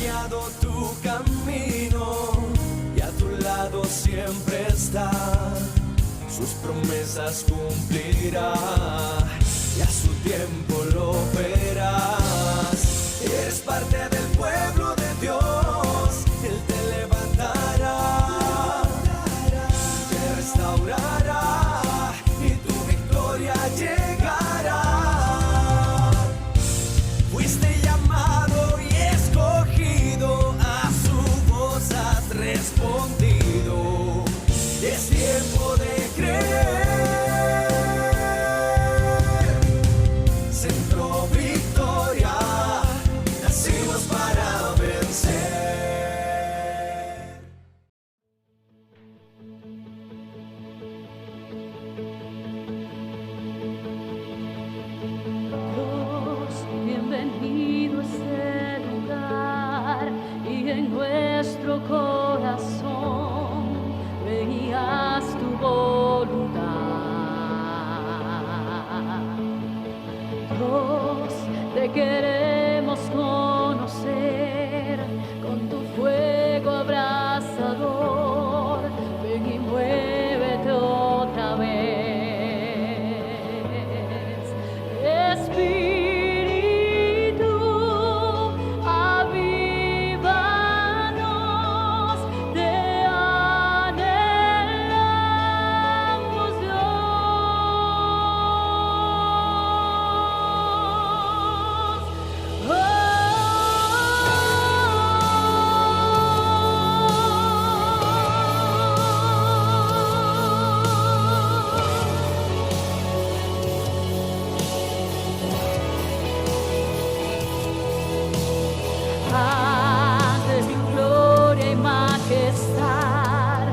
guiado tu camino y a tu lado siempre está. Sus promesas cumplirá y a su tiempo lo verás. Eres parte del pueblo de Dios, Él te levantará, te restaurará y tu victoria llegará. Fuiste llamado y escogido, a su voz has respondido. Es tiempo de creer. Centro Victoria, nacimos para vencer. Dios, bienvenido a este lugar y en nuestro corazón veías tu voluntad. Dios, te queremos conocer con tu fuego abrasador. Ven y muévete otra vez. Espíritu, avívanos, te anhelamos, Dios. Ante tu gloria y majestad,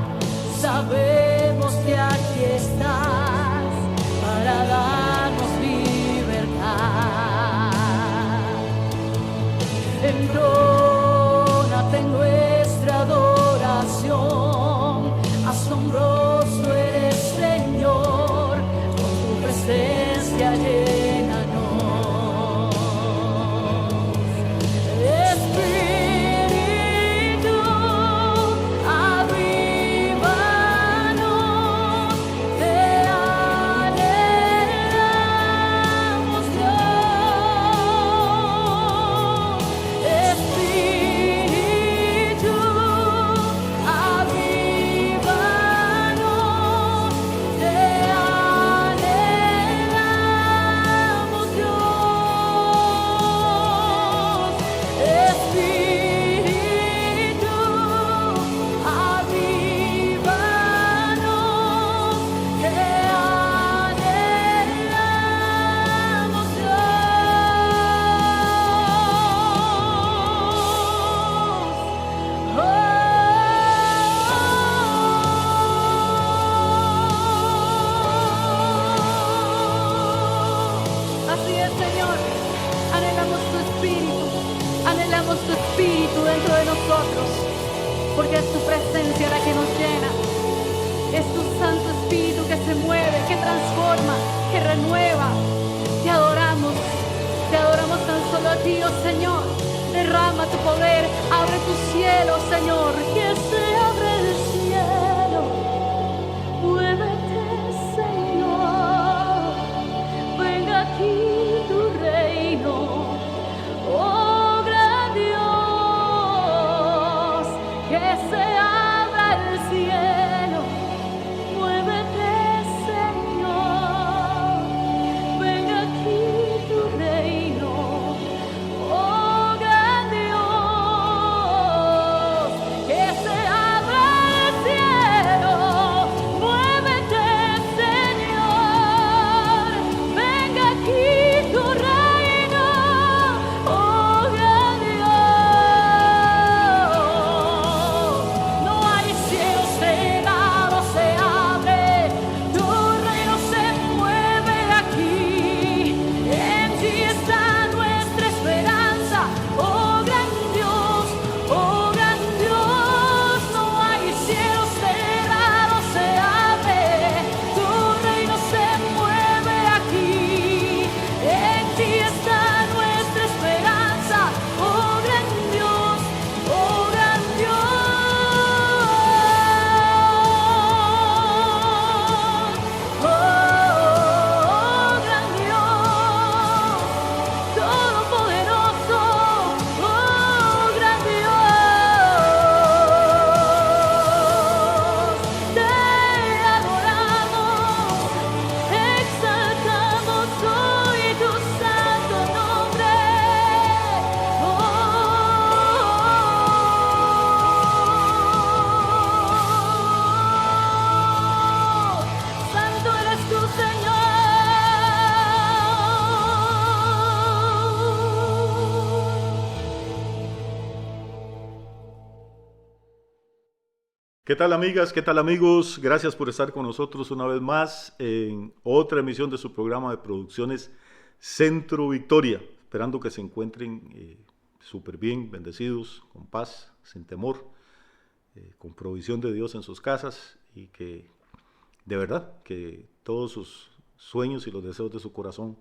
sabemos que aquí estás para darnos libertad. Entrónate en nuestra adoración, asombroso eres, Señor, con tu presencia llénanos. Espíritu, avívanos, te anhelamos, Dios. Espíritu, avívanos, te anhelamos, Dios. Espíritu, avívanos, te anhelamos, Así es, Señor. Anhelamos tu espíritu dentro de nosotros, porque es tu presencia la que nos llena. Es tu Santo Espíritu que se mueve, que transforma, que renueva. Te adoramos tan solo a ti, oh Señor. Derrama tu poder, abre tu cielo, Señor, que se abre el cielo. Muévete, Señor, venga aquí tu reino. Oh gran Dios, que se abra el cielo. Muévete, Señor, venga aquí tu reino. Oh gran Dios, que ¿Qué tal amigas? ¿Qué tal amigos? Gracias por estar con nosotros una vez más en otra emisión de su programa de producciones Centro Victoria. Esperando que se encuentren súper bien, bendecidos, con paz, sin temor, con provisión de Dios en sus casas y que de verdad que todos sus sueños y los deseos de su corazón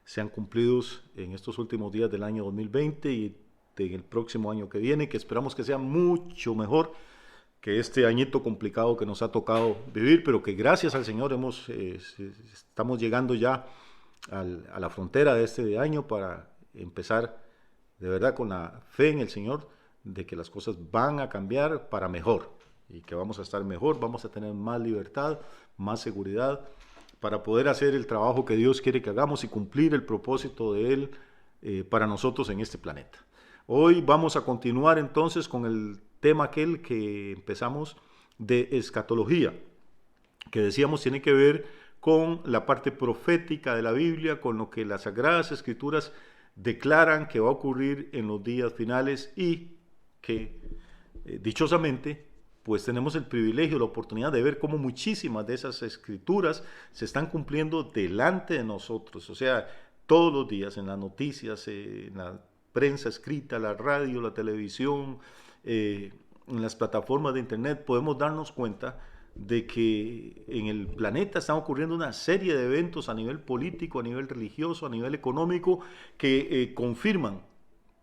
sean cumplidos en estos últimos días del año 2020 y en el próximo año que viene, que esperamos que sea mucho mejor que este añito complicado que nos ha tocado vivir, pero que gracias al Señor estamos llegando ya a la frontera de este año para empezar de verdad con la fe en el Señor de que las cosas van a cambiar para mejor y que vamos a estar mejor, vamos a tener más libertad, más seguridad para poder hacer el trabajo que Dios quiere que hagamos y cumplir el propósito de Él para nosotros en este planeta. Hoy vamos a continuar entonces con el tema aquel que empezamos de escatología, que decíamos tiene que ver con la parte profética de la Biblia, con lo que las Sagradas Escrituras declaran que va a ocurrir en los días finales y que dichosamente pues tenemos el privilegio, la oportunidad de ver cómo muchísimas de esas escrituras se están cumpliendo delante de nosotros, o sea, todos los días en las noticias, en la prensa escrita, la radio, la televisión, en las plataformas de internet, podemos darnos cuenta de que en el planeta están ocurriendo una serie de eventos a nivel político, a nivel religioso, a nivel económico, que confirman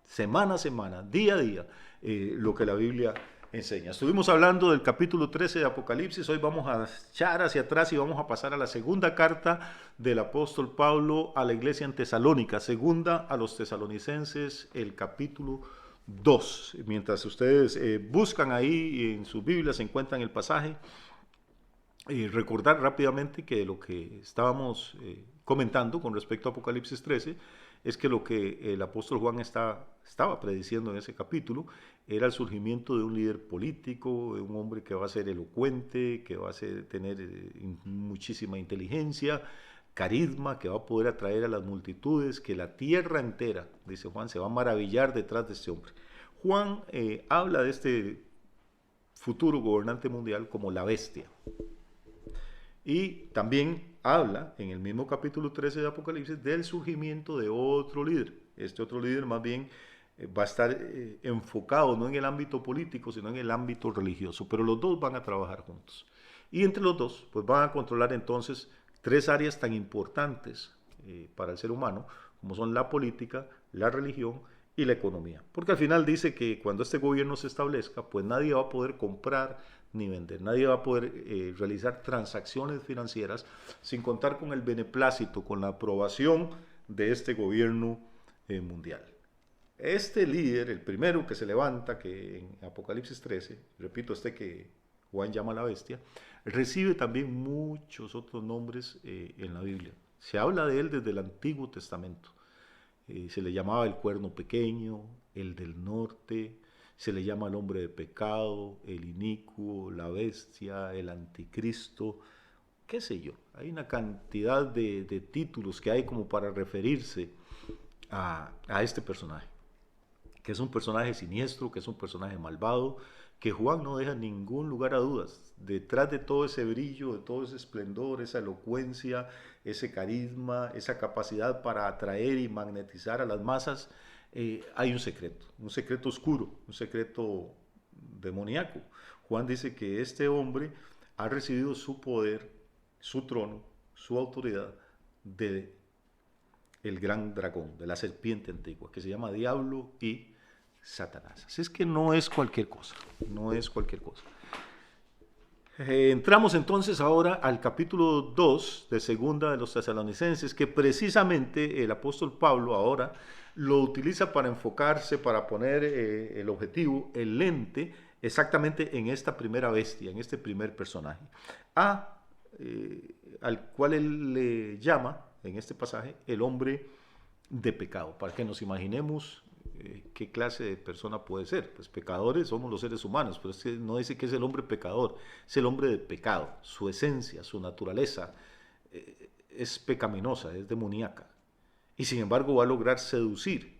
semana a semana, día a día, lo que la Biblia enseña. Estuvimos hablando del capítulo 13 de Apocalipsis, hoy vamos a echar hacia atrás y vamos a pasar a la segunda carta del apóstol Pablo a la iglesia en Tesalónica, segunda a los tesalonicenses, el capítulo 2. Mientras ustedes buscan ahí en sus Biblias, encuentran el pasaje. Recordar rápidamente que lo que estábamos comentando con respecto a Apocalipsis 13 es que lo que el apóstol Juan estaba prediciendo en ese capítulo era el surgimiento de un líder político, de un hombre que va a ser elocuente, que va a tener muchísima inteligencia, carisma, que va a poder atraer a las multitudes, que la tierra entera, dice Juan, se va a maravillar detrás de este hombre. Juan habla de este futuro gobernante mundial como la bestia. Y también habla en el mismo capítulo 13 de Apocalipsis del surgimiento de otro líder. Este otro líder más bien va a estar enfocado no en el ámbito político, sino en el ámbito religioso. Pero los dos van a trabajar juntos. Y entre los dos pues van a controlar entonces tres áreas tan importantes para el ser humano, como son la política, la religión y la economía. Porque al final dice que cuando este gobierno se establezca, pues nadie va a poder comprar ni vender, nadie va a poder realizar transacciones financieras sin contar con el beneplácito, con la aprobación de este gobierno mundial. Este líder, el primero que se levanta, que en Apocalipsis 13, repito, que Juan llama la bestia, recibe también muchos otros nombres en la Biblia. Se habla de él desde el Antiguo Testamento. Se le llamaba el cuerno pequeño, el del norte, se le llama el hombre de pecado, el inicuo, la bestia, el anticristo, qué sé yo. Hay una cantidad de títulos que hay como para referirse a este personaje, que es un personaje siniestro, que es un personaje malvado, que Juan no deja ningún lugar a dudas. Detrás de todo ese brillo, de todo ese esplendor, esa elocuencia, ese carisma, esa capacidad para atraer y magnetizar a las masas, hay un secreto oscuro, un secreto demoníaco. Juan dice que este hombre ha recibido su poder, su trono, su autoridad de el gran dragón, de la serpiente antigua, que se llama Diablo y Satanás. Así es que no es cualquier cosa, no es cualquier cosa. Entramos entonces ahora al capítulo 2 de segunda de los tesalonicenses, que precisamente el apóstol Pablo ahora lo utiliza para enfocarse, para poner el objetivo, el lente, exactamente en esta primera bestia, en este primer personaje, al cual él le llama, en este pasaje, el hombre de pecado, para que nos imaginemos qué clase de persona puede ser. Pues pecadores somos los seres humanos, pero es que no dice que es el hombre pecador, es el hombre de pecado. Su esencia, su naturaleza es pecaminosa, es demoníaca. Y sin embargo va a lograr seducir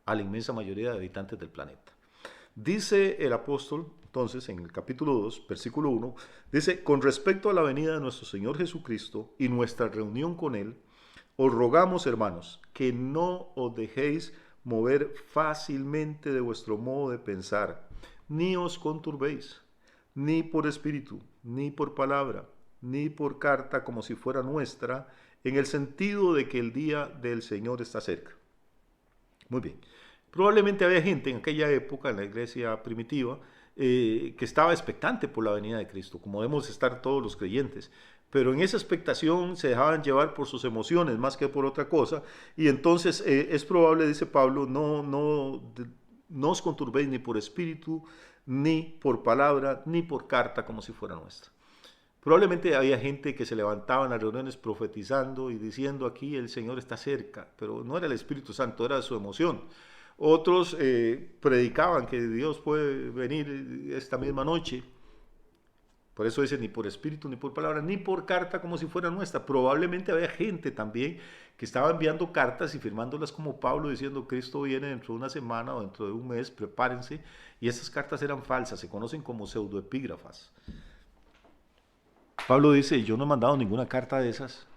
a la inmensa mayoría de habitantes del planeta. Dice el apóstol entonces, en el capítulo 2, versículo 1, dice: con respecto a la venida de nuestro Señor Jesucristo y nuestra reunión con Él, os rogamos, hermanos, que no os dejéis mover fácilmente de vuestro modo de pensar, ni os conturbéis, ni por espíritu, ni por palabra, ni por carta como si fuera nuestra, en el sentido de que el día del Señor está cerca. Muy bien. Probablemente había gente en aquella época, en la iglesia primitiva, que estaba expectante por la venida de Cristo, como debemos estar todos los creyentes. Pero en esa expectación se dejaban llevar por sus emociones más que por otra cosa. Y entonces es probable, dice Pablo, no os conturbéis ni por espíritu, ni por palabra, ni por carta como si fuera nuestra. Probablemente había gente que se levantaba en las reuniones profetizando y diciendo: aquí el Señor está cerca, pero no era el Espíritu Santo, era su emoción. Otros predicaban que Dios puede venir esta misma noche. Por eso dice: ni por espíritu, ni por palabra, ni por carta como si fuera nuestra. Probablemente había gente también que estaba enviando cartas y firmándolas como Pablo, diciendo: Cristo viene dentro de una semana o dentro de un mes, prepárense. Y esas cartas eran falsas, se conocen como pseudoepígrafas. Pablo dice: yo no he mandado ninguna carta de esas.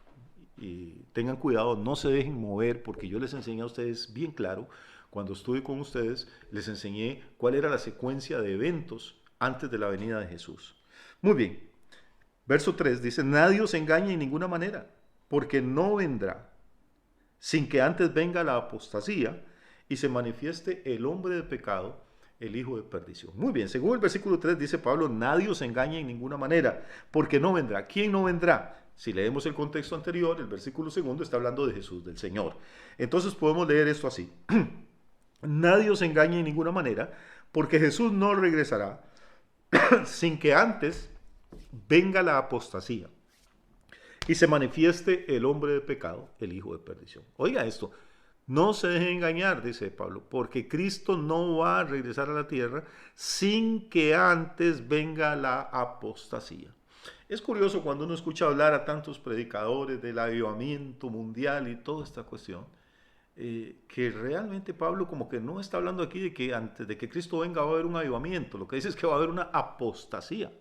Y tengan cuidado, no se dejen mover, porque yo les enseñé a ustedes bien claro. Cuando estuve con ustedes, les enseñé cuál era la secuencia de eventos antes de la venida de Jesús. Muy bien, verso 3 dice: nadie os engañe en ninguna manera, porque no vendrá sin que antes venga la apostasía y se manifieste el hombre de pecado, el hijo de perdición. Muy bien, según el versículo 3 dice Pablo: nadie os engañe en ninguna manera, porque no vendrá. ¿Quién no vendrá? Si leemos el contexto anterior, el versículo 2 está hablando de Jesús, del Señor. Entonces podemos leer esto así: nadie os engañe en ninguna manera, porque Jesús no regresará sin que antes venga la apostasía y se manifieste el hombre de pecado, el hijo de perdición. Oiga esto, no se dejen engañar, dice Pablo, porque Cristo no va a regresar a la tierra sin que antes venga la apostasía. Es curioso cuando uno escucha hablar a tantos predicadores del avivamiento mundial y toda esta cuestión, que realmente Pablo como que no está hablando aquí de que antes de que Cristo venga va a haber un avivamiento. Lo que dice es que va a haber una apostasía.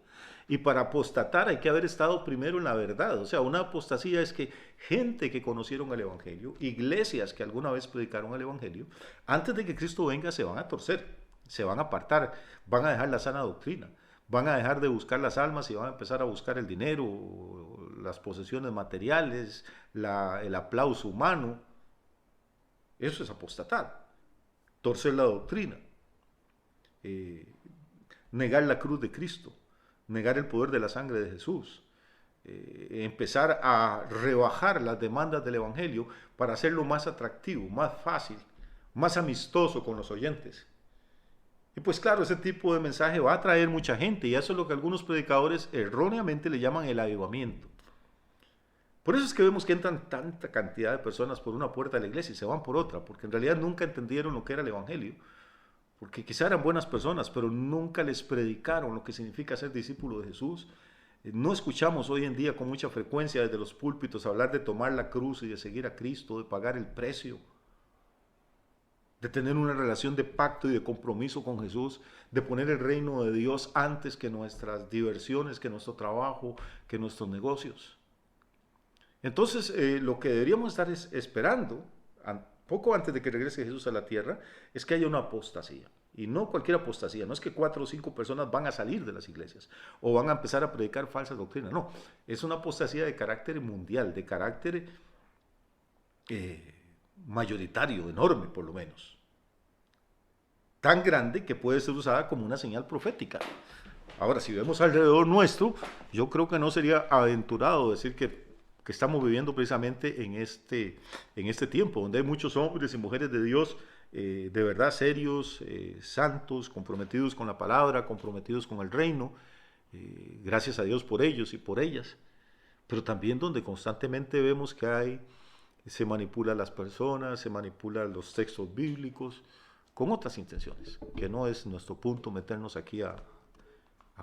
Y para apostatar hay que haber estado primero en la verdad. O sea, una apostasía es que gente que conocieron el Evangelio, iglesias que alguna vez predicaron el Evangelio, antes de que Cristo venga se van a torcer, se van a apartar, van a dejar la sana doctrina, van a dejar de buscar las almas y van a empezar a buscar el dinero, las posesiones materiales, el aplauso humano. Eso es apostatar, torcer la doctrina, negar la cruz de Cristo, negar el poder de la sangre de Jesús, empezar a rebajar las demandas del Evangelio para hacerlo más atractivo, más fácil, más amistoso con los oyentes. Y pues claro, ese tipo de mensaje va a atraer mucha gente, y eso es lo que algunos predicadores erróneamente le llaman el avivamiento. Por eso es que vemos que entran tanta cantidad de personas por una puerta de la iglesia y se van por otra, porque en realidad nunca entendieron lo que era el Evangelio, porque quizá eran buenas personas, pero nunca les predicaron lo que significa ser discípulo de Jesús. No escuchamos hoy en día con mucha frecuencia desde los púlpitos hablar de tomar la cruz y de seguir a Cristo, de pagar el precio, de tener una relación de pacto y de compromiso con Jesús, de poner el reino de Dios antes que nuestras diversiones, que nuestro trabajo, que nuestros negocios. Entonces, lo que deberíamos estar esperando, poco antes de que regrese Jesús a la tierra, es que haya una apostasía. Y no cualquier apostasía, no es que 4 o 5 personas van a salir de las iglesias o van a empezar a predicar falsas doctrinas, no. Es una apostasía de carácter mundial, de carácter mayoritario, enorme por lo menos. Tan grande que puede ser usada como una señal profética. Ahora, si vemos alrededor nuestro, yo creo que no sería aventurado decir que estamos viviendo precisamente en este tiempo, donde hay muchos hombres y mujeres de Dios de verdad serios, santos, comprometidos con la palabra, comprometidos con el reino, gracias a Dios por ellos y por ellas, pero también donde constantemente vemos que se manipulan las personas, se manipulan los textos bíblicos con otras intenciones, que no es nuestro punto meternos aquí a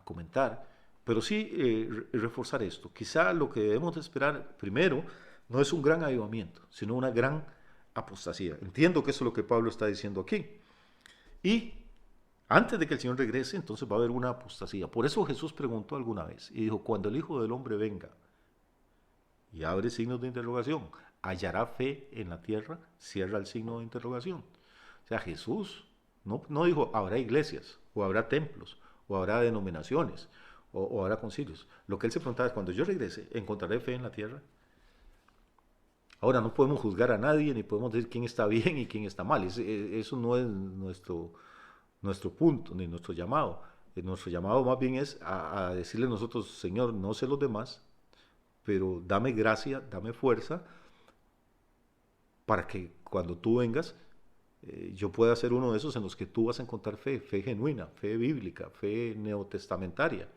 comentar. Pero sí reforzar esto. Quizá lo que debemos de esperar primero no es un gran avivamiento, sino una gran apostasía. Entiendo que eso es lo que Pablo está diciendo aquí. Y Antes de que el Señor regrese, entonces va a haber una apostasía. Por eso Jesús preguntó alguna vez y dijo, cuando el Hijo del Hombre venga, y abre signos de interrogación, ¿hallará fe en la tierra? Cierra el signo de interrogación. O sea, Jesús no dijo, habrá iglesias, o habrá templos, o habrá denominaciones, o habrá concilios. Lo que él se preguntaba es, cuando yo regrese, ¿encontraré fe en la tierra? Ahora, no podemos juzgar a nadie, ni podemos decir quién está bien y quién está mal. Eso no es nuestro punto, ni nuestro llamado. Nuestro llamado más bien es a decirle a nosotros, Señor, no sé los demás, pero dame gracia, dame fuerza, para que cuando tú vengas, yo pueda ser uno de esos en los que tú vas a encontrar fe genuina, fe bíblica, fe neotestamentaria,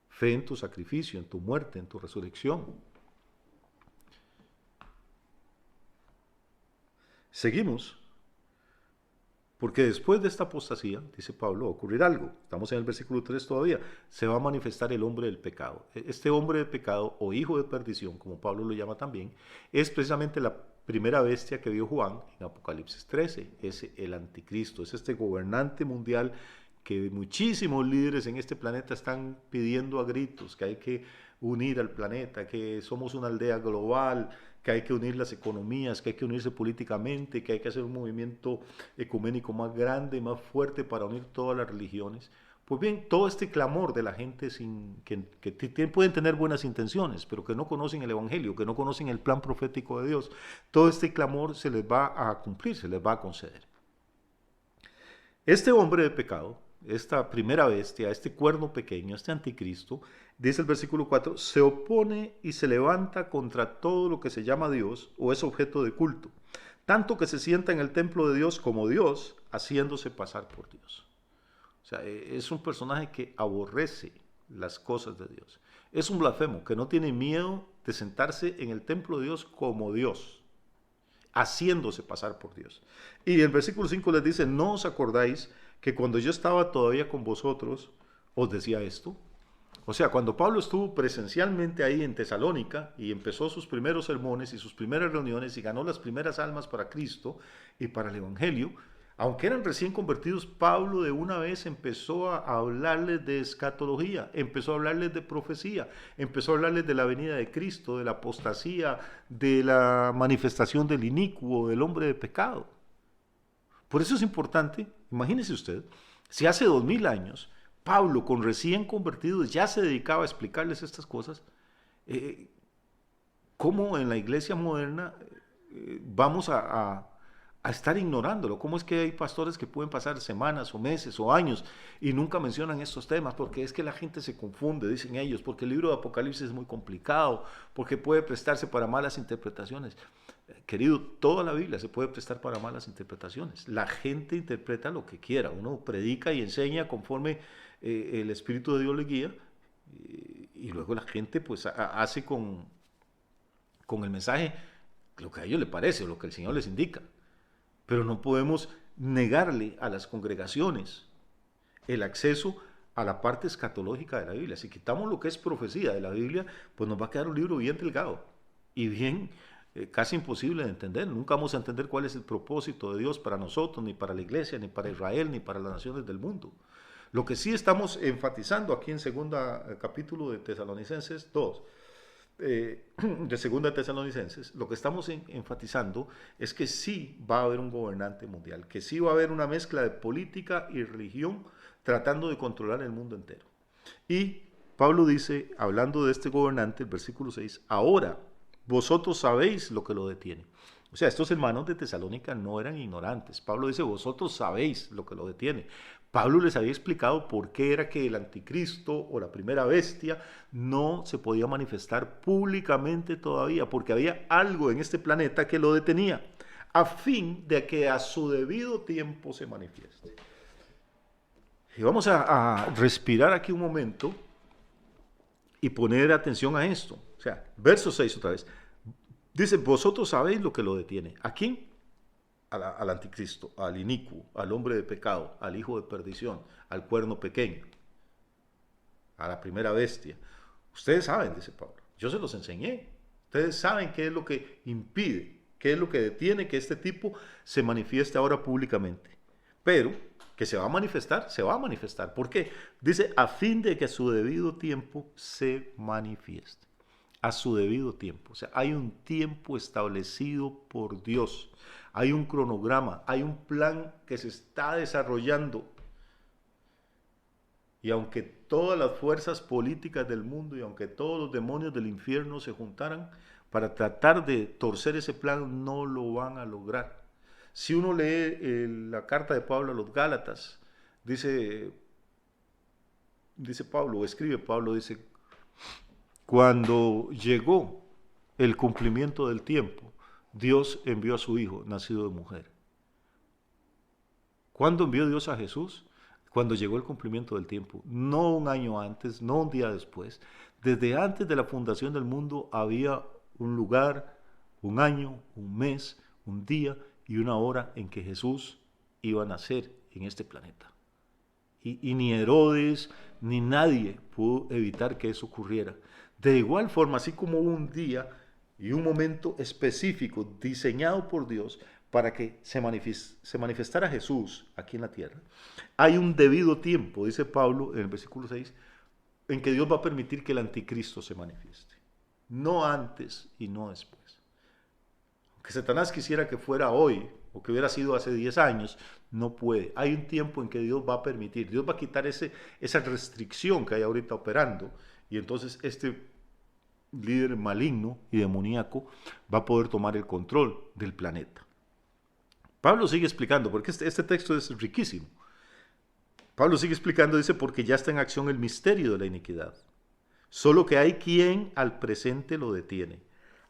fe en tu sacrificio, en tu muerte, en tu resurrección. Seguimos, porque después de esta apostasía, dice Pablo, va a ocurrir algo. Estamos en el versículo 3 todavía. Se va a manifestar el hombre del pecado. Este hombre de pecado, o hijo de perdición, como Pablo lo llama también, es precisamente la primera bestia que vio Juan en Apocalipsis 13. Es el anticristo, es este gobernante mundial que muchísimos líderes en este planeta están pidiendo a gritos, que hay que unir al planeta, que somos una aldea global, que hay que unir las economías, que hay que unirse políticamente, que hay que hacer un movimiento ecuménico más grande y más fuerte para unir todas las religiones. Pues bien, todo este clamor de la gente que pueden tener buenas intenciones, pero que no conocen el Evangelio, que no conocen el plan profético de Dios, todo este clamor se les va a cumplir, se les va a conceder. Este hombre de pecado, esta primera bestia, este cuerno pequeño, este anticristo, dice el versículo 4, se opone y se levanta contra todo lo que se llama Dios o es objeto de culto, tanto que se sienta en el templo de Dios como Dios, haciéndose pasar por Dios. O sea, es un personaje que aborrece las cosas de Dios. Es un blasfemo que no tiene miedo de sentarse en el templo de Dios como Dios, haciéndose pasar por Dios. Y el versículo 5 les dice, ¿no os acordáis que cuando yo estaba todavía con vosotros, os decía esto? O sea, cuando Pablo estuvo presencialmente ahí en Tesalónica y empezó sus primeros sermones y sus primeras reuniones y ganó las primeras almas para Cristo y para el Evangelio, aunque eran recién convertidos, Pablo de una vez empezó a hablarles de escatología, empezó a hablarles de profecía, empezó a hablarles de la venida de Cristo, de la apostasía, de la manifestación del inicuo, del hombre de pecado. Por eso es importante, imagínese usted, si hace 2000 años Pablo con recién convertidos ya se dedicaba a explicarles estas cosas, ¿cómo en la iglesia moderna vamos a estar ignorándolo? ¿Cómo es que hay pastores que pueden pasar semanas o meses o años y nunca mencionan estos temas? Porque es que la gente se confunde, dicen ellos, porque el libro de Apocalipsis es muy complicado, porque puede prestarse para malas interpretaciones. Querido, toda la Biblia se puede prestar para malas interpretaciones. La gente interpreta lo que quiera, uno predica y enseña conforme el Espíritu de Dios le guía, y luego la gente pues hace con el mensaje lo que a ellos les parece o lo que el Señor les indica. Pero no podemos negarle a las congregaciones el acceso a la parte escatológica de la Biblia. Si quitamos lo que es profecía de la Biblia, pues nos va a quedar un libro bien delgado y bien casi imposible de entender. Nunca vamos a entender cuál es el propósito de Dios para nosotros, ni para la iglesia, ni para Israel, ni para las naciones del mundo. Lo que sí estamos enfatizando aquí en segundo capítulo de Tesalonicenses 2, de segunda Tesalonicenses, lo que estamos enfatizando es que sí va a haber un gobernante mundial, que sí va a haber una mezcla de política y religión tratando de controlar el mundo entero. Y Pablo dice, hablando de este gobernante, el versículo 6, ahora vosotros sabéis lo que lo detiene. O sea, estos hermanos de Tesalónica no eran ignorantes. Pablo dice, vosotros sabéis lo que lo detiene. Pablo les había explicado por qué era que el anticristo o la primera bestia no se podía manifestar públicamente todavía, porque había algo en este planeta que lo detenía, a fin de que a su debido tiempo se manifieste. Y vamos a respirar aquí un momento y poner atención a esto. O sea, verso 6 otra vez. Dice, vosotros sabéis lo que lo detiene. ¿A quién? Al anticristo, al inicuo, al hombre de pecado, al hijo de perdición, al cuerno pequeño, a la primera bestia. Ustedes saben, dice Pablo, yo se los enseñé. Ustedes saben qué es lo que impide, qué es lo que detiene que este tipo se manifieste ahora públicamente. Pero que se va a manifestar, se va a manifestar. ¿Por qué? Dice, a fin de que a su debido tiempo se manifieste. A su debido tiempo. O sea, hay un tiempo establecido por Dios. Hay un cronograma, hay un plan que se está desarrollando. Y aunque todas las fuerzas políticas del mundo y aunque todos los demonios del infierno se juntaran para tratar de torcer ese plan, no lo van a lograr. Si uno lee la carta de Pablo a los Gálatas, dice Pablo, o escribe Pablo, dice, cuando llegó el cumplimiento del tiempo, Dios envió a su Hijo, nacido de mujer. ¿Cuándo envió Dios a Jesús? Cuando llegó el cumplimiento del tiempo. No un año antes, no un día después. Desde antes de la fundación del mundo había un lugar, un año, un mes, un día y una hora en que Jesús iba a nacer en este planeta. Y ni Herodes, ni nadie pudo evitar que eso ocurriera. De igual forma, así como hubo un día y un momento específico diseñado por Dios para que se manifestara Jesús aquí en la tierra, hay un debido tiempo, dice Pablo en el versículo 6, en que Dios va a permitir que el anticristo se manifieste. No antes y no después. Aunque Satanás quisiera que fuera hoy, o que hubiera sido hace 10 años, no puede. Hay un tiempo en que Dios va a permitir, Dios va a quitar esa restricción que hay ahorita operando, y entonces este líder maligno y demoníaco va a poder tomar el control del planeta. Pablo sigue explicando, porque este texto es riquísimo. Pablo sigue explicando, dice, porque ya está en acción el misterio de la iniquidad. Solo que hay quien al presente lo detiene,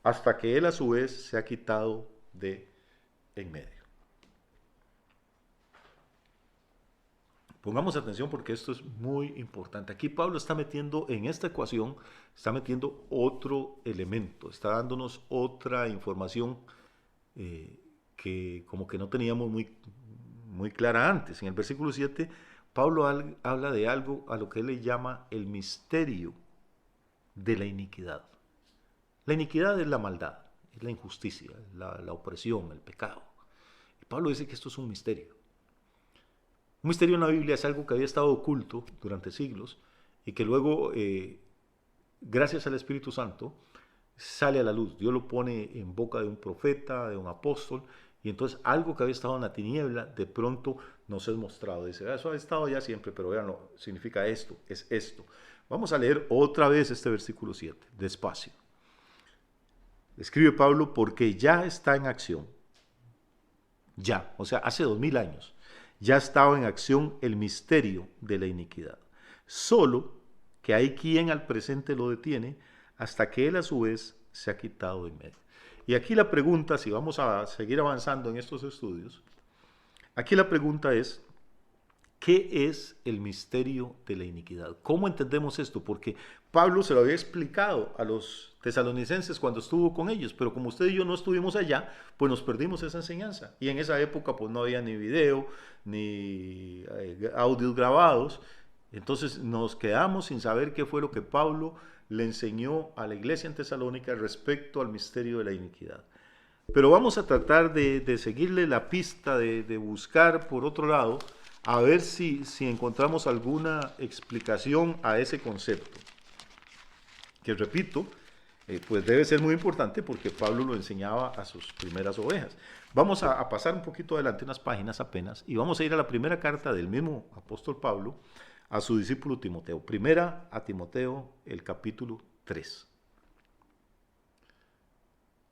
hasta que él a su vez se ha quitado de en medio. Pongamos atención porque esto es muy importante. Aquí Pablo está metiendo en esta ecuación, está metiendo otro elemento, está dándonos otra información que como que no teníamos muy clara antes. En el versículo 7, Pablo habla de algo a lo que él le llama el misterio de la iniquidad. La iniquidad es la maldad, es la injusticia, la opresión, el pecado. Y Pablo dice que esto es un misterio. Un misterio en la Biblia es algo que había estado oculto durante siglos y que luego, gracias al Espíritu Santo, sale a la luz. Dios lo pone en boca de un profeta, de un apóstol, y entonces algo que había estado en la tiniebla, de pronto nos es mostrado. Dice, eso ha estado ya siempre, pero véanlo, significa esto, es esto. Vamos a leer otra vez este versículo 7, despacio. Escribe Pablo, porque ya está en acción. Ya, o sea, hace 2000 años, ya estaba en acción el misterio de la iniquidad. Solo que hay quien al presente lo detiene, hasta que él a su vez se ha quitado de en medio. Y aquí la pregunta, si vamos a seguir avanzando en estos estudios, aquí la pregunta es, ¿qué es el misterio de la iniquidad? ¿Cómo entendemos esto? Porque Pablo se lo había explicado a los tesalonicenses cuando estuvo con ellos, pero como usted y yo no estuvimos allá, pues nos perdimos esa enseñanza. Y en esa época pues no había ni video, ni audios grabados, entonces nos quedamos sin saber qué fue lo que Pablo le enseñó a la iglesia en Tesalónica respecto al misterio de la iniquidad. Pero vamos a tratar de seguirle la pista, de buscar por otro lado, a ver si encontramos alguna explicación a ese concepto. Que repito, pues debe ser muy importante porque Pablo lo enseñaba a sus primeras ovejas. Vamos a pasar un poquito adelante unas páginas apenas y vamos a ir a la primera carta del mismo apóstol Pablo a su discípulo Timoteo. Primera a Timoteo, el capítulo 3.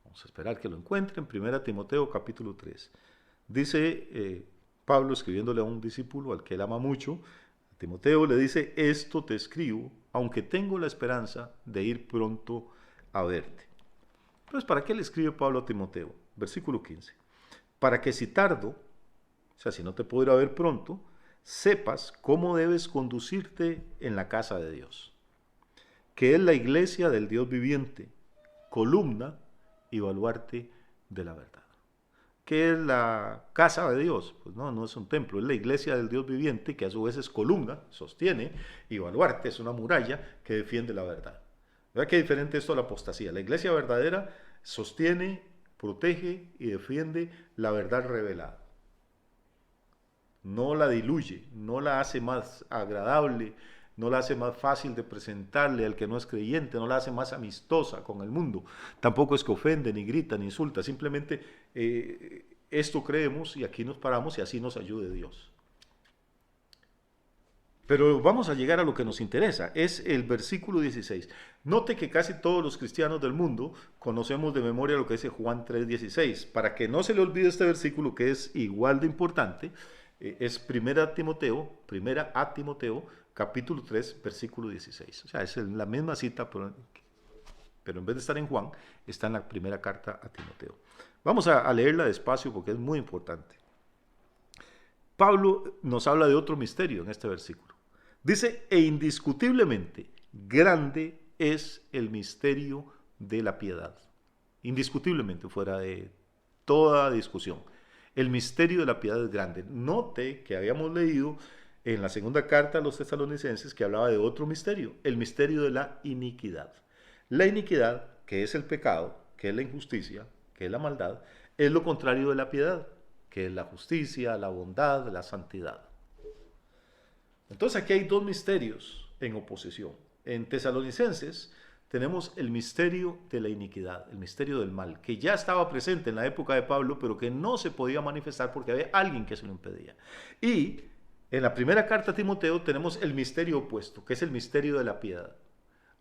Vamos a esperar que lo encuentren. Primera Timoteo, capítulo 3. Dice Pablo, escribiéndole a un discípulo al que él ama mucho, a Timoteo le dice, esto te escribo, aunque tengo la esperanza de ir pronto a verte. Entonces, ¿para qué le escribe Pablo a Timoteo? Versículo 15. Para que si tardo, o sea, si no te puedo ir a ver pronto, sepas cómo debes conducirte en la casa de Dios, que es la iglesia del Dios viviente, columna y baluarte de la verdad. ¿Qué es la casa de Dios? Pues no es un templo, es la iglesia del Dios viviente, que a su vez es columna, sostiene, y baluarte es una muralla que defiende la verdad. ¿Verdad qué diferente esto a la apostasía? La iglesia verdadera sostiene, protege y defiende la verdad revelada. no la diluye, no la hace más agradable, no la hace más fácil de presentarle al que no es creyente, no la hace más amistosa con el mundo. Tampoco es que ofende, ni grita, ni insulta, simplemente esto creemos y aquí nos paramos y así nos ayude Dios. Pero vamos a llegar a lo que nos interesa, es el versículo 16. Note que casi todos los cristianos del mundo conocemos de memoria lo que dice Juan 3:16. Para que no se le olvide este versículo, que es igual de importante, es primera a Timoteo, capítulo 3, versículo 16. O sea, es la misma cita, pero en vez de estar en Juan, está en la primera carta a Timoteo. Vamos a leerla despacio porque es muy importante. Pablo nos habla de otro misterio en este versículo. Dice, e indiscutiblemente grande es el misterio de la piedad. Indiscutiblemente, fuera de toda discusión. El misterio de la piedad es grande. Note que habíamos leído en la segunda carta a los tesalonicenses que hablaba de otro misterio, el misterio de la iniquidad. La iniquidad, que es el pecado, que es la injusticia, que es la maldad, es lo contrario de la piedad, que es la justicia, la bondad, la santidad. Entonces aquí hay dos misterios en oposición. En Tesalonicenses tenemos el misterio de la iniquidad, el misterio del mal, que ya estaba presente en la época de Pablo, pero que no se podía manifestar porque había alguien que se lo impedía. Y en la primera carta a Timoteo tenemos el misterio opuesto, que es el misterio de la piedad.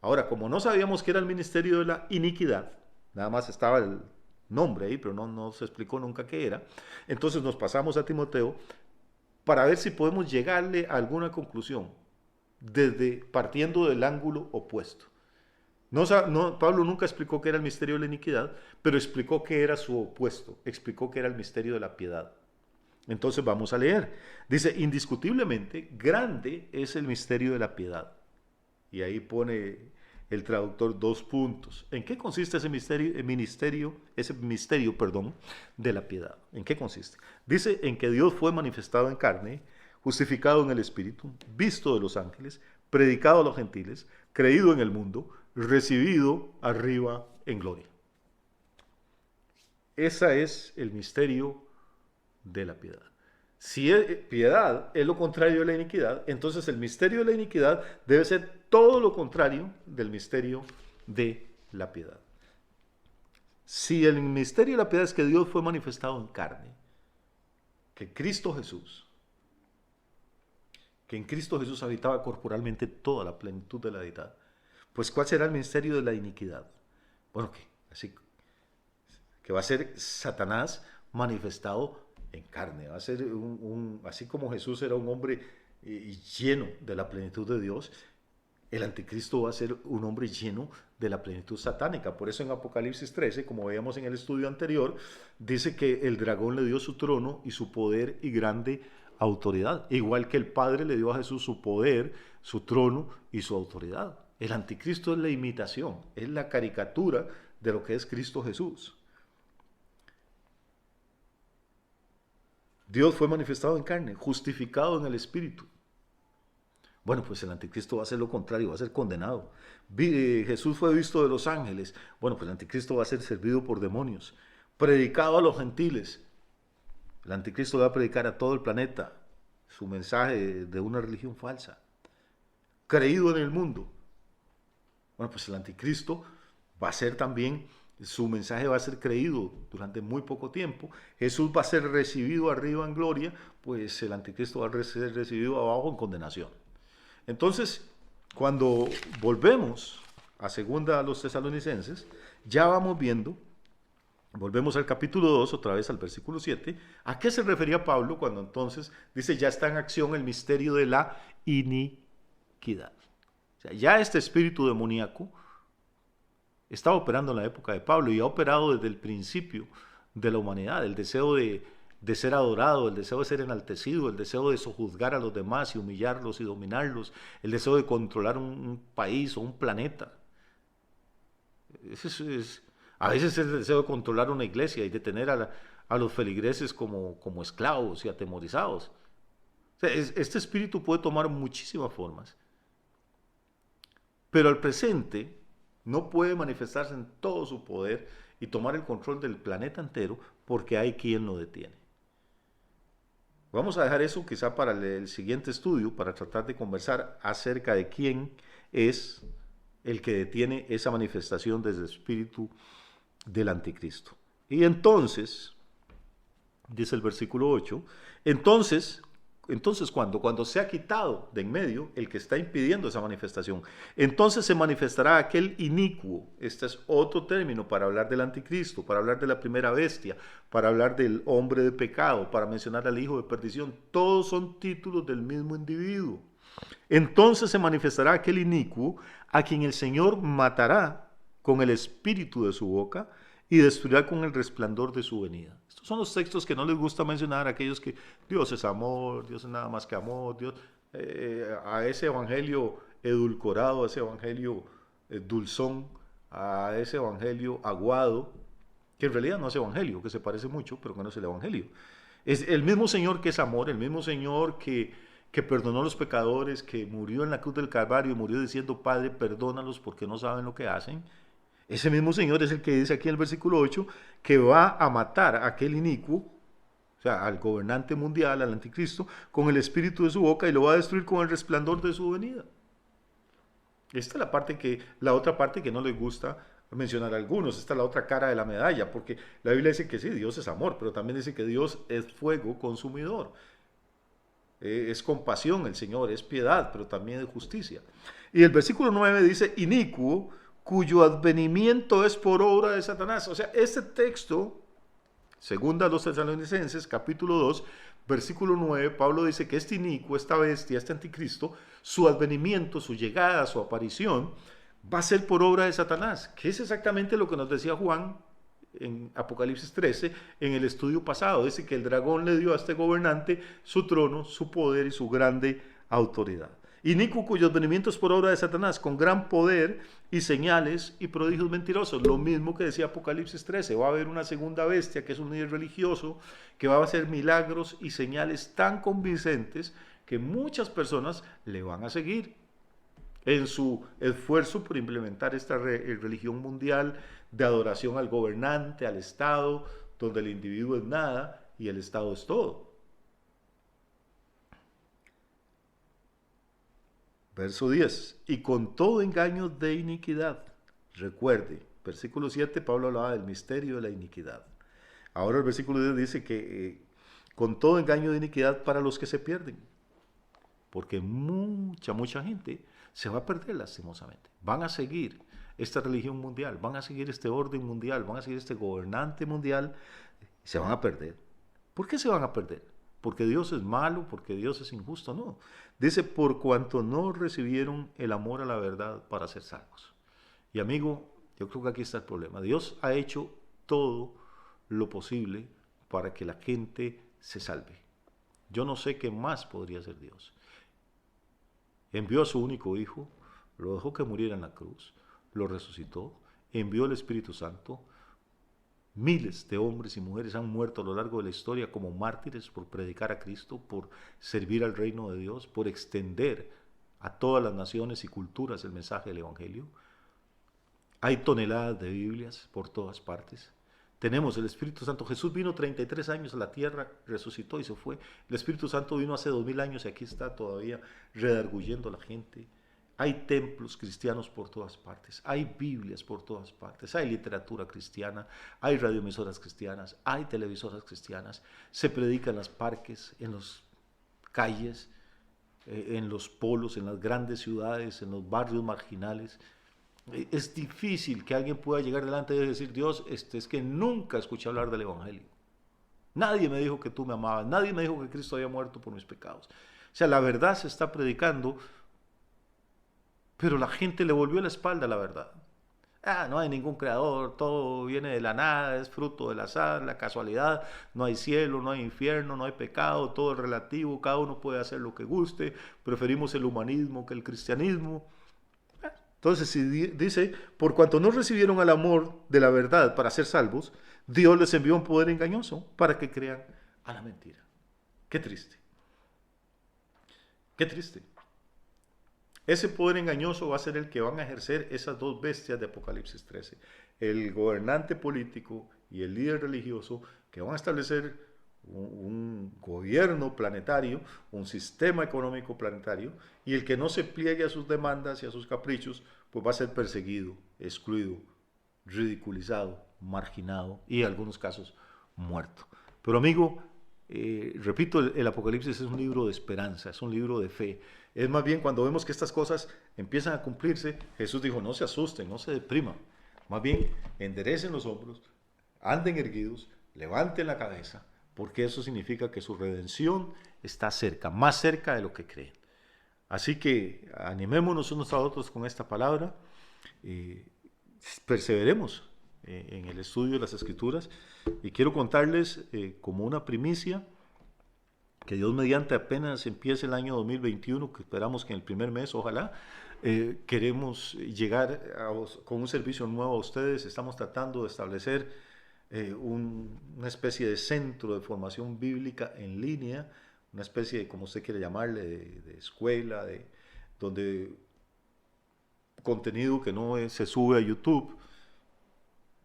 Ahora, como no sabíamos que era el ministerio de la iniquidad, nada más estaba el nombre ahí, pero no se explicó nunca qué era, entonces nos pasamos a Timoteo para ver si podemos llegarle a alguna conclusión, partiendo del ángulo opuesto. Pablo nunca explicó qué era el misterio de la iniquidad, pero explicó qué era su opuesto, explicó qué era el misterio de la piedad. Entonces vamos a leer. Dice, indiscutiblemente, grande es el misterio de la piedad. Y ahí pone el traductor 2 puntos. ¿En qué consiste ese misterio de la piedad? ¿En qué consiste? Dice, en que Dios fue manifestado en carne, justificado en el Espíritu, visto de los ángeles, predicado a los gentiles, creído en el mundo, recibido arriba en gloria. Ese es el misterio de la piedad. Si piedad es lo contrario de la iniquidad, entonces el misterio de la iniquidad debe ser todo lo contrario del misterio de la piedad. Si el misterio de la piedad es que Dios fue manifestado en carne, que en Cristo Jesús habitaba corporalmente toda la plenitud de la deidad, pues ¿cuál será el misterio de la iniquidad? Bueno, que va a ser Satanás manifestado en carne, va a ser así como Jesús era un hombre lleno de la plenitud de Dios, el anticristo va a ser un hombre lleno de la plenitud satánica. Por eso en Apocalipsis 13, como veíamos en el estudio anterior, dice que el dragón le dio su trono y su poder y grande autoridad, igual que el Padre le dio a Jesús su poder, su trono y su autoridad. El anticristo es la imitación, es la caricatura de lo que es Cristo Jesús. Dios fue manifestado en carne, justificado en el Espíritu. Bueno, pues el anticristo va a ser lo contrario, va a ser condenado. Jesús fue visto de los ángeles. Bueno, pues el anticristo va a ser servido por demonios. Predicado a los gentiles. El anticristo va a predicar a todo el planeta su mensaje de una religión falsa. Creído en el mundo. Bueno, pues el anticristo va a ser también, su mensaje va a ser creído durante muy poco tiempo. Jesús va a ser recibido arriba en gloria, pues el anticristo va a ser recibido abajo en condenación. Entonces, cuando volvemos a segunda a los tesalonicenses, ya vamos viendo, volvemos al capítulo 2, otra vez al versículo 7, ¿a qué se refería Pablo cuando entonces dice ya está en acción el misterio de la iniquidad? O sea, ya este espíritu demoníaco estaba operando en la época de Pablo y ha operado desde el principio de la humanidad, el deseo de ser adorado, el deseo de ser enaltecido, el deseo de sojuzgar a los demás y humillarlos y dominarlos, el deseo de controlar un país o un planeta. A veces es el deseo de controlar una iglesia y de tener a los feligreses como esclavos y atemorizados. O sea, este espíritu puede tomar muchísimas formas, pero al presente no puede manifestarse en todo su poder y tomar el control del planeta entero porque hay quien lo detiene. Vamos a dejar eso quizá para el siguiente estudio, para tratar de conversar acerca de quién es el que detiene esa manifestación desde el espíritu del anticristo. Y entonces, dice el versículo 8, entonces cuando se ha quitado de en medio el que está impidiendo esa manifestación, entonces se manifestará aquel inicuo. Este es otro término para hablar del anticristo, para hablar de la primera bestia, para hablar del hombre de pecado, para mencionar al hijo de perdición. Todos son títulos del mismo individuo. Entonces se manifestará aquel inicuo a quien el Señor matará con el espíritu de su boca y destruirá con el resplandor de su venida. Estos son los textos que no les gusta mencionar a aquellos que Dios es amor, Dios es nada más que amor, Dios, a ese evangelio edulcorado, a ese evangelio dulzón, a ese evangelio aguado, que en realidad no es evangelio, que se parece mucho, pero que no es el evangelio. Es el mismo Señor que es amor, el mismo Señor que perdonó a los pecadores, que murió en la cruz del Calvario y murió diciendo, Padre, perdónalos porque no saben lo que hacen. Ese mismo Señor es el que dice aquí en el versículo 8 que va a matar a aquel inicuo, o sea, al gobernante mundial, al anticristo, con el espíritu de su boca y lo va a destruir con el resplandor de su venida. Esta es la otra parte que no les gusta mencionar a algunos. Esta es la otra cara de la medalla, porque la Biblia dice que sí, Dios es amor, pero también dice que Dios es fuego consumidor. Es compasión el Señor, es piedad, pero también es justicia. Y el versículo 9 dice, inicuo, cuyo advenimiento es por obra de Satanás. O sea, este texto, segunda a los Tesalonicenses, capítulo 2, versículo 9, Pablo dice que este inicuo, esta bestia, este anticristo, su advenimiento, su llegada, su aparición, va a ser por obra de Satanás, que es exactamente lo que nos decía Juan en Apocalipsis 13, en el estudio pasado. Dice que el dragón le dio a este gobernante su trono, su poder y su grande autoridad. Inicuo, cuyo advenimiento es por obra de Satanás, con gran poder y señales y prodigios mentirosos. Lo mismo que decía Apocalipsis 13, va a haber una segunda bestia que es un líder religioso que va a hacer milagros y señales tan convincentes que muchas personas le van a seguir en su esfuerzo por implementar esta religión mundial de adoración al gobernante, al Estado, donde el individuo es nada y el Estado es todo. Verso 10, y con todo engaño de iniquidad. Recuerde, versículo 7, Pablo hablaba del misterio de la iniquidad. Ahora el versículo 10 dice que con todo engaño de iniquidad para los que se pierden. Porque mucha gente se va a perder lastimosamente. Van a seguir esta religión mundial, van a seguir este orden mundial, van a seguir este gobernante mundial y se van a perder. ¿Por qué se van a perder? ¿Porque Dios es malo? ¿Porque Dios es injusto? No. Dice, por cuanto no recibieron el amor a la verdad para ser salvos. Y amigo, yo creo que aquí está el problema. Dios ha hecho todo lo posible para que la gente se salve. Yo no sé qué más podría hacer Dios. Envió a su único hijo, lo dejó que muriera en la cruz, lo resucitó, envió el Espíritu Santo. Miles de hombres y mujeres han muerto a lo largo de la historia como mártires por predicar a Cristo, por servir al reino de Dios, por extender a todas las naciones y culturas el mensaje del Evangelio. Hay toneladas de Biblias por todas partes. Tenemos el Espíritu Santo. Jesús vino 33 años a la tierra, resucitó y se fue. El Espíritu Santo vino hace 2000 años y aquí está todavía redarguyendo a la gente. Hay templos cristianos por todas partes, hay Biblias por todas partes, hay literatura cristiana, hay radioemisoras cristianas, hay televisoras cristianas, se predica en los parques, en las calles, en los polos, en las grandes ciudades, en los barrios marginales. Es difícil que alguien pueda llegar delante de Dios y decir, Dios, es que nunca escuché hablar del Evangelio. Nadie me dijo que tú me amabas, nadie me dijo que Cristo había muerto por mis pecados. O sea, la verdad se está predicando, pero la gente le volvió la espalda a la verdad. No hay ningún creador, todo viene de la nada, es fruto del azar, la casualidad, no hay cielo, no hay infierno, no hay pecado, todo es relativo, cada uno puede hacer lo que guste, preferimos el humanismo que el cristianismo. Entonces, si dice, por cuanto no recibieron el amor de la verdad para ser salvos, Dios les envió un poder engañoso para que crean a la mentira. Qué triste. Qué triste. Ese poder engañoso va a ser el que van a ejercer esas dos bestias de Apocalipsis 13. El gobernante político y el líder religioso que van a establecer un gobierno planetario, un sistema económico planetario, y el que no se pliegue a sus demandas y a sus caprichos, pues va a ser perseguido, excluido, ridiculizado, marginado y en algunos casos muerto. Pero amigo, repito, el Apocalipsis es un libro de esperanza, es un libro de fe. Es más bien cuando vemos que estas cosas empiezan a cumplirse, Jesús dijo, no se asusten, no se depriman, más bien enderecen los hombros, anden erguidos, levanten la cabeza, porque eso significa que su redención está cerca, más cerca de lo que creen. Así que animémonos unos a otros con esta palabra, perseveremos en el estudio de las Escrituras, y quiero contarles como una primicia que Dios mediante apenas empiece el año 2021, que esperamos que en el primer mes, ojalá, queremos llegar con un servicio nuevo a ustedes. Estamos tratando de establecer una especie de centro de formación bíblica en línea, una especie de, como usted quiere llamarle, de escuela, donde contenido que no se sube a YouTube,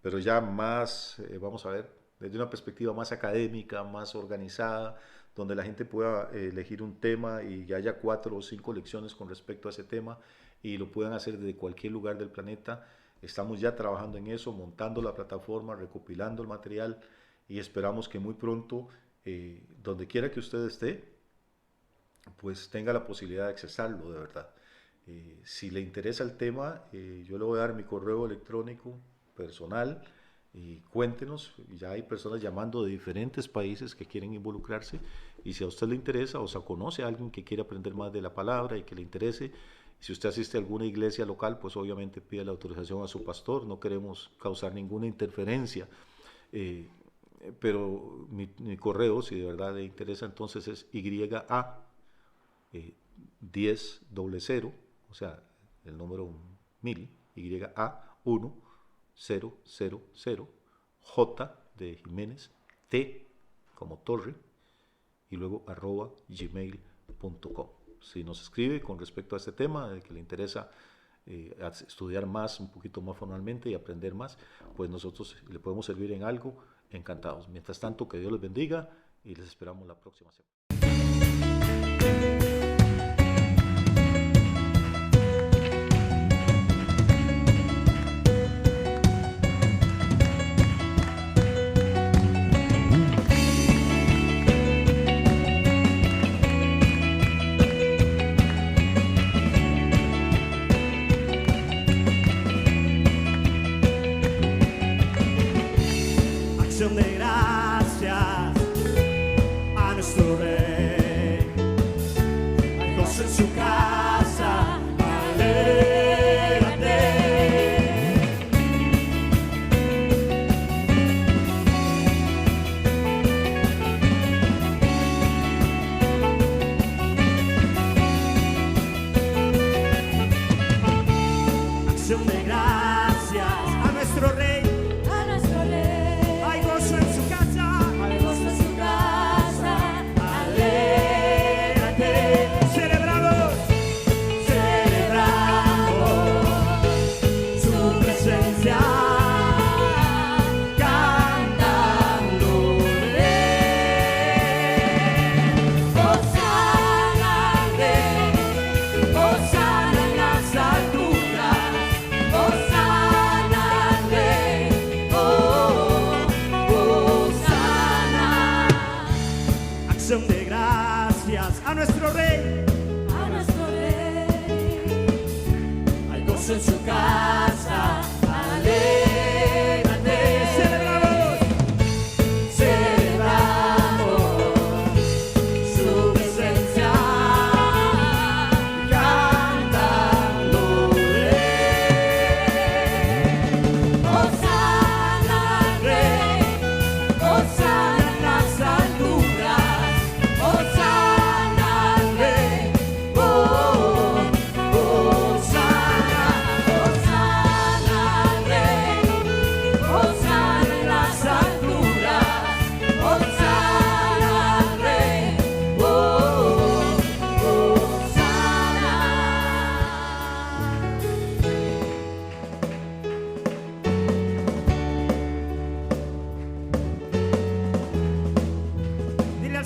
pero ya más, vamos a ver, desde una perspectiva más académica, más organizada, donde la gente pueda elegir un tema y haya 4 o 5 lecciones con respecto a ese tema y lo puedan hacer desde cualquier lugar del planeta. Estamos ya trabajando en eso, montando la plataforma, recopilando el material, y esperamos que muy pronto, donde quiera que usted esté, pues tenga la posibilidad de accesarlo de verdad. Si le interesa el tema, yo le voy a dar mi correo electrónico personal y cuéntenos. Ya hay personas llamando de diferentes países que quieren involucrarse, y si a usted le interesa o sea, conoce a alguien que quiere aprender más de la palabra y que le interese, si usted asiste a alguna iglesia local, pues obviamente pida la autorización a su pastor. No queremos causar ninguna interferencia, pero mi correo, si de verdad le interesa, entonces es YA 1000, o sea, el número 1000, YA 1000, J de Jiménez, T como torre, y luego @gmail.com. Si nos escribe con respecto a este tema, de que le interesa estudiar más, un poquito más formalmente y aprender más, pues nosotros le podemos servir en algo, encantados. Mientras tanto, que Dios les bendiga y les esperamos la próxima semana. De gracias a nuestro Rey, hay gozo en su casa, alégrate. Acción de gracias a nuestro Rey. De gracias a nuestro Rey, hay gozo en su casa, alégrate. Celebramos su presencia, cantándole. Hosana al Rey, hosana en las alturas. Hosana,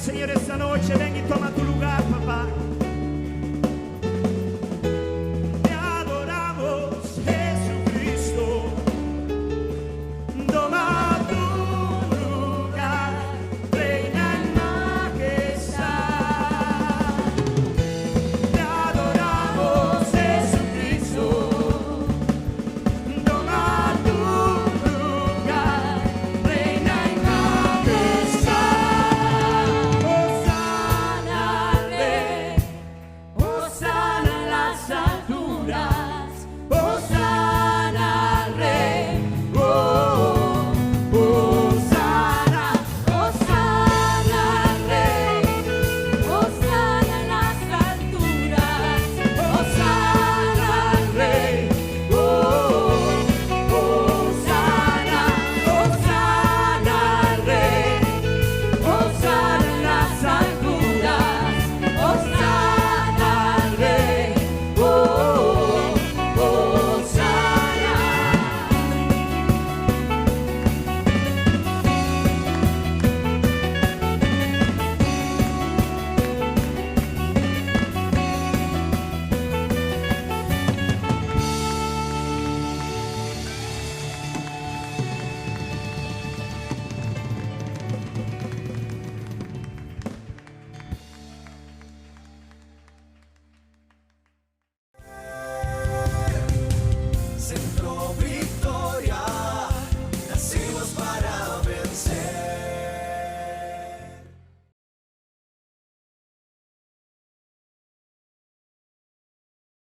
Señor, esta noche ven y toma tu